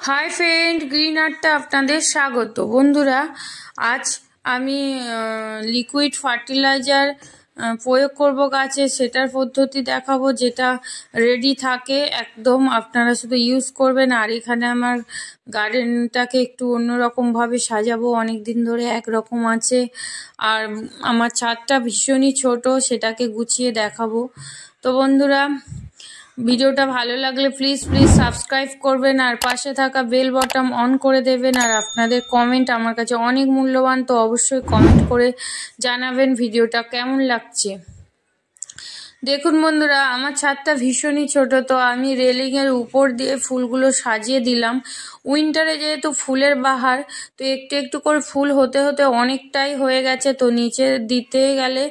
Hi friend, green আর্টে আপনাদের স্বাগত। বন্ধুরা, আজ আমি লিকুইড ফার্টিলাইজার প্রয়োগ করব গাছে, সেটার পদ্ধতি দেখাবো, যেটা রেডি থাকে একদম। আপনারা শুধু ইউজ করবেন। আর এখানে আমার গার্ডেনটাকে একটু অন্যরকমভাবে সাজাবো, অনেক দিন ধরে একরকম আছে। আর আমার ছাদটা ভীষণই ছোট, সেটাকে গুছিয়ে দেখাবো। তো বন্ধুরা, ভিডিওটা ভালো লাগলে প্লিজ সাবস্ক্রাইব করবেন আর পাশে থাকা বেল বটন অন করে দেবেন। আর আপনাদের কমেন্ট আমার কাছে অনেক মূল্যবান, তো অবশ্যই কমেন্ট করে জানাবেন ভিডিওটা কেমন লাগছে। দেখুন বন্ধুরা, আমার ছাদটা ভীষণই ছোট, তো আমি রেলিংয়ের উপর দিয়ে ফুলগুলো সাজিয়ে দিলাম। উইন্টারে যেহেতু ফুলের বাহার, তো একটু একটু করে ফুল হতে হতে অনেকটাই হয়ে গেছে। তো নিচে দিতে গেলে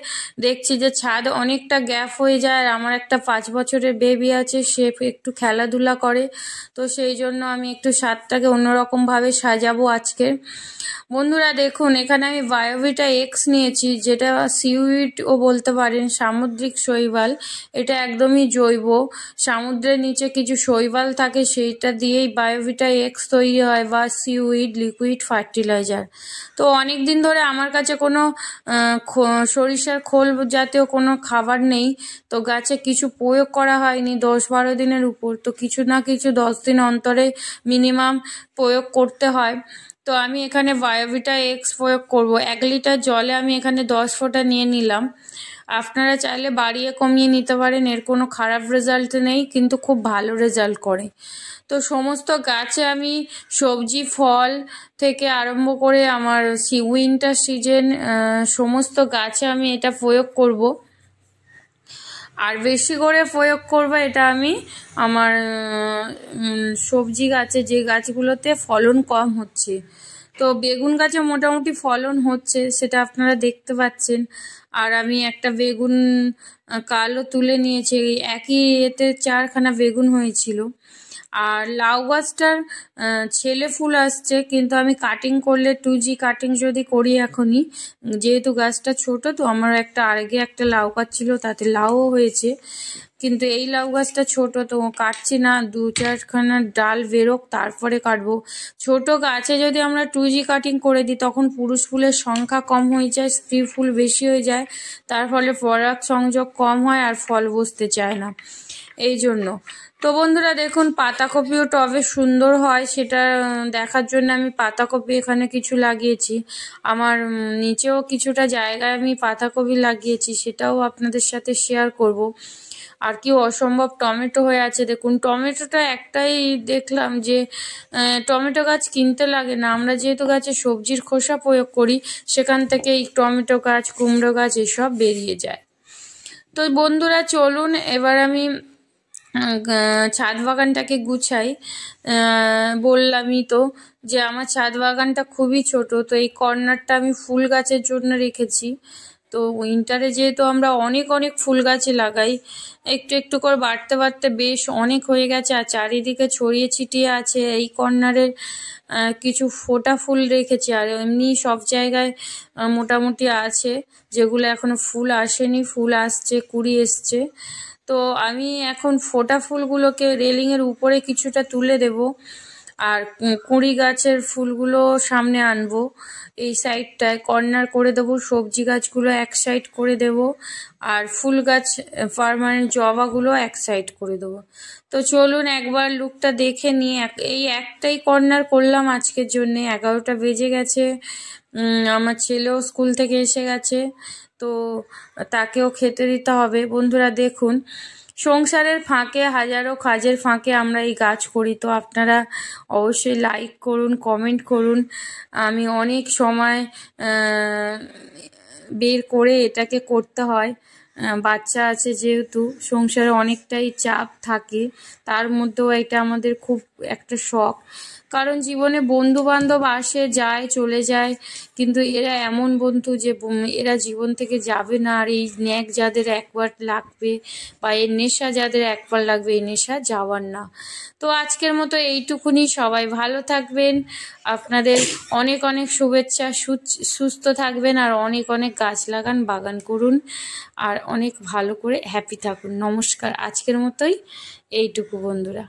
দেখছি যে ছাদ অনেকটা গ্যাপ হয়ে যায়। আর আমার একটা 5 বছরের বেবি আছে, সে একটু খেলাধুলা করে, তো সেই জন্য আমি একটু ছাদটাকে অন্যরকমভাবে সাজাবো আজকে। বন্ধুরা দেখুন, এখানে আমি বায়োভিটা এক্স নিয়েছি, যেটা সিউইডও বলতে পারেন, সামুদ্রিক শৈবাল। এটা একদমই জৈব, সমুদ্রের নিচে কিছু শৈবাল থাকে, সেইটা দিয়েই বায়োভিটা এক্স তৈরি হয়, বা সিউইড লিকুইড ফার্টিলাইজার। তো অনেক দিন ধরে আমার কাছে কোনো সরিষার খোল জাতীয় কোনো খাবার নেই, তো গাছে কিছু প্রয়োগ করা হয়নি 10-12 দিনের উপর। তো কিছু না কিছু 10 দিন অন্তরে মিনিমাম প্রয়োগ করতে হয়। তো আমি এখানে বায়োভিটা এক্স প্রয়োগ করব। 1 লিটার জলে আমি এখানে 10 ফোঁটা নিয়ে নিলাম। আপনারা চাইলে বাড়িয়ে কমিয়ে নিতে পারেন, এর কোনো খারাপ রেজাল্ট নেই, কিন্তু খুব ভালো রেজাল্ট করে। তো সমস্ত গাছে আমি সবজি ফল থেকে আরম্ভ করে আমার উইন্টার সিজন সমস্ত গাছে আমি এটা প্রয়োগ করব। আর বেশি করে প্রয়োগ করবো এটা আমি আমার সবজি গাছে, যে গাছগুলোতে ফলন কম হচ্ছে। তো বেগুন গাছে মোটামুটি ফলন হচ্ছে, সেটা আপনারা দেখতে পাচ্ছেন। আর আমি একটা বেগুন কালও তুলে নিয়েছি, একই এতে 4খানা বেগুন হয়েছিল। আর লাউ গাছটার ছেলে ফুল আসছে, কিন্তু আমি কাটিং করলে 2G কাটিং যদি করি এখনই, যেহেতু গাছটা ছোট, তো আমার আগে একটা লাউ গাছ ছিল, তাতে লাউও হয়েছে, কিন্তু এই লাউ গাছটা ছোট, তো কাটছি না, 2-4খানা ডাল বেরোক তারপরে কাটবো। ছোট গাছে যদি আমরা 2G কাটিং করে দিই, তখন পুরুষ ফুলের সংখ্যা কম হয়ে যায়, স্ত্রী ফুল বেশি হয়ে যায়, তার ফলে পরাগ সংযোগ কম হয় আর ফল বসতে চায় না, এই জন্য। তো বন্ধুরা দেখুন, পাতাকপিও টবে সুন্দর হয়, সেটা দেখার জন্য আমি পাতাকপি এখানে কিছু লাগিয়েছি। আমার নিচেও কিছুটা জায়গায় আমি পাতাকপি লাগিয়েছি, সেটাও আপনাদের সাথে শেয়ার করব। আর কি অসম্ভব টমেটো হয়ে আছে দেখুন। টমেটোটা একটাই দেখলাম যে টমেটো গাছ কিনতে লাগে না, আমরা যেহেতু গাছে সবজির খোসা প্রয়োগ করি, সেখান থেকে এই টমেটো গাছ, কুমড়ো গাছ এসব বেরিয়ে যায়। তো বন্ধুরা চলুন, এবার আমি ছাদ বাগানটাকে গুছাই। বললামই তো যে আমার ছাদ বাগানটা খুবই ছোট, তো এই কর্নারটা আমি ফুল গাছের জন্য রেখেছি। তো উইন্টারে যেহেতু আমরা অনেক অনেক ফুল গাছে লাগাই, একটু একটু করে বাড়তে বাড়তে বেশ অনেক হয়ে গেছে, আর চারিদিকে ছড়িয়ে ছিটিয়ে আছে। এই কর্নারের কিছু ফোটা ফুল রেখেছি, আর এমনি সব জায়গায় মোটামুটি আছে, যেগুলো এখনো ফুল আসেনি, ফুল আসছে, কুড়ি এসছে। তো আমি এখন ফোটা ফুলগুলোকে রেলিংয়ের উপরে কিছুটা তুলে দেব, আর কুঁড়ি গাছের ফুলগুলো সামনে আনবো। এই সাইডটায় কর্নার করে দেবো, সবজি গাছগুলো এক সাইড করে দেব, আর ফুল গাছ পার্মানেন্ট জবাগুলো এক সাইড করে দেবো। তো চলুন একবার লুকটা দেখে নিয়ে। এই একটাই কর্নার করলাম আজকের জন্য। 11টা বেজে গেছে, আমার ছেলেও স্কুল থেকে এসে গেছে, তো তাকেও খেতে দিতে হবে। বন্ধুরা দেখুন, সংসারের ফাঁকে, হাজারো কাজের ফাঁকে আমরা এই গাছ করি, তো আপনারা অবশ্যই লাইক করুন, কমেন্ট করুন। আমি অনেক সময় বের করে এটাকে করতে হয়। বাচ্চা আছে যেহেতু, সংসারে অনেকটাই চাপ থাকে, তার মধ্যেও এটা আমাদের খুব একটা শখ। কারণ জীবনে বন্ধু বান্ধব আসে যায় চলে যায়, কিন্তু এরা এমন বন্ধু যে এরা জীবন থেকে যাবে না। আর এই ন্যাক যাদের একবার লাগবে, বা এর নেশা যাদের একবার লাগবে, এই নেশা যাওয়ার না। তো আজকের মতো এইটুকুনি। সবাই ভালো থাকবেন, আপনাদের অনেক অনেক শুভেচ্ছা। সুস্থ থাকবেন, আর অনেক অনেক গাছ লাগান, বাগান করুন, আর অনেক ভালো করে হ্যাপি থাকুন। নমস্কার, আজকের মতোই এইটুকু বন্ধুরা।